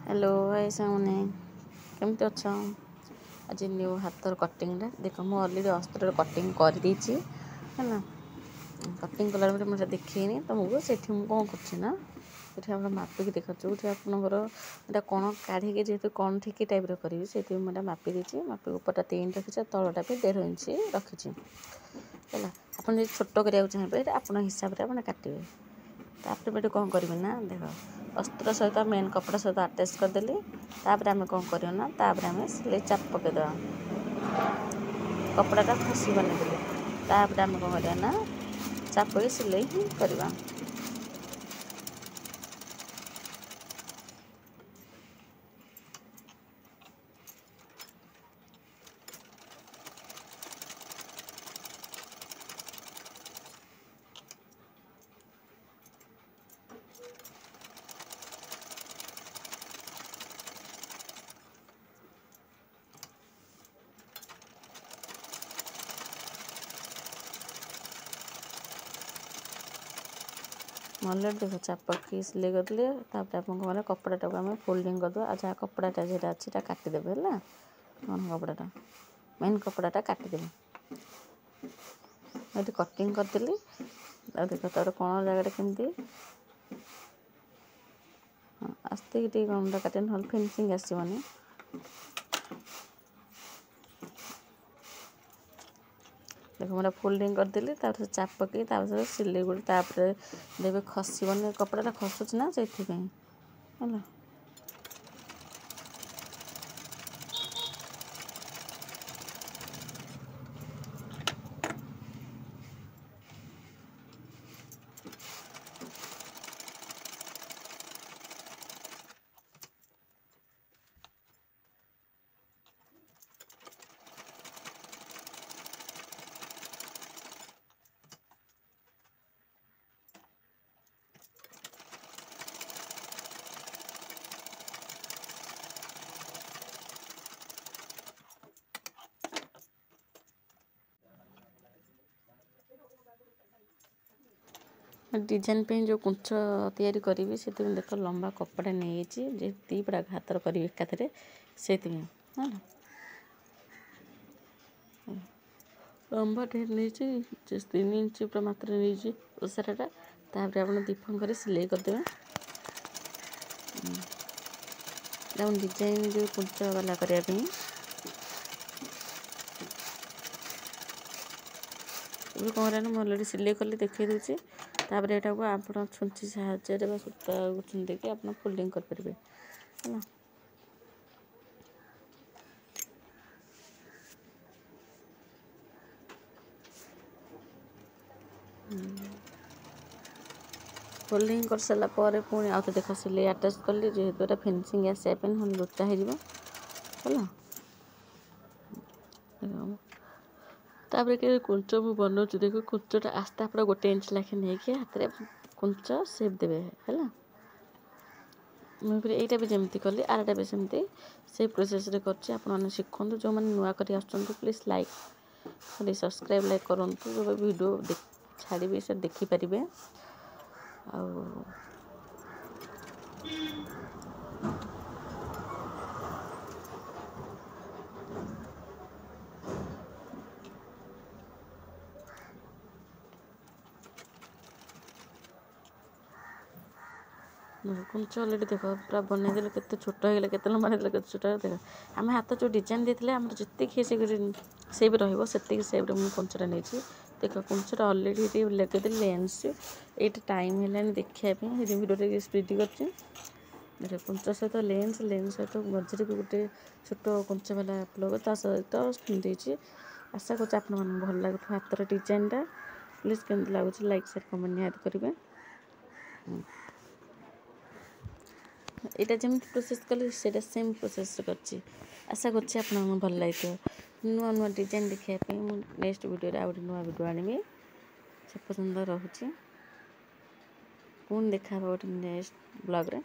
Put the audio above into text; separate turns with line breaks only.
Hello भाई सामने केमती अच्छ आज न्यू हाथर कटिंग देख मुझे अलरेडी अस्त्र कटिंग कर देती है कटिंग कला मुझे देखनी तुमको से कौन कर मापिक देखा आपंकर कौन काढ़ी जेहतु कौन ठिकी टाइप करी से मापी देती मापिक ऊपर 3 रखी तलटा भी 1.5 इंच रखी है आप छोट कराया चाहिए आप हिसाब से आप काटे तापर कौन करेंगे ना देख अस्त्र सहित मेन कपड़ा सहित अटैच करदेली तापर आम कौन करना आम सिलाई चाप पकईदे कपड़ा खसबानी बोली तापर आम कौन करना ना चाप सिलाई ही करवा। अलरेडी देखो चापकी सिलाई करदे आप कपड़ा आम फोल्डिंग करदे आ जहाँ कपड़ाटा जो अच्छी काटिदेवे है कौन कपड़ाटा मेन कपड़ाटा काटिदेवे ये कटिंग करदेली देख तार कौन जगह केमती हाँ आस्ते कि कौनटा काटे ना फिनिशिंग आसबनी देख मैं फोल्डिंग करदेली चाप पकई सिलाई गुड़ देवे खसबनी कपड़ा खसुच ना से है डिजाइन पे जो कुंच तैयारी करी से देख लंबा कपड़ा नहीं जे दीपड़ा हाथर करी एकाथरे से है लंबा ढेर नहीं 3 इंच पूरा मात्र नहीं ओसाराटा तापर आप दीपन कर सिलाई करदे डिजाइन जो कुंच वाला करने कौन रहा अलरेडी सिलाई कली देखी दूसरी तापर यहाँ को आप छुंची साहय सूता छुंदी आप फोल्डिंग करेंगे है फोल्डिंग कर सारा पुणी आउ देख सिलाई अटैच कली जेहेतु फिनिशिंग आसापी ना लुचा है तापर के कुंच मु बनाऊँ देख कुंचटा आस्ते आप 1 इंच लाखे नहीं कि हाथ में कुंच सेप देवे है मुझे यहाँ भी जमी कली आरटा भी सेमती से प्रोसेस कर शिखु जो मैंने नुआ कर please like please subscribe like करूँ जो वीडियो छाड़ी से देखिपारे आ कुंच अलरेडी देख पूरा बनईदे के छोट हो के लंबा के छोट देख आम हाथ जो डिजाइन देते आम जी सेप रही सेप्रे मुझे कुंचटा नहीं देख कुंचटा अलरेडी लगे लेंस ये टाइम है देखापी वीडियो स्पीड कर देख कुंच सहित लेंस सहित मझे भी गोटे छोट कुंच वाला प्लग सहित आशा कर भल लगे हाथर डिजाइनटा प्लीज केमती लगुच लाइक शेयर कमेंट निहाती करेंगे यहाँ जमी प्रोसेस कले से सेम प्रोसेस कर आशा कर भल लगे नुआ नुआ डिजाइन देखापी नेक्स्ट वीडियो आउ नुआ वीडियो आनी से पसंद रोचे पुणी देखा गोटे नेक्स्ट ब्लॉग रे।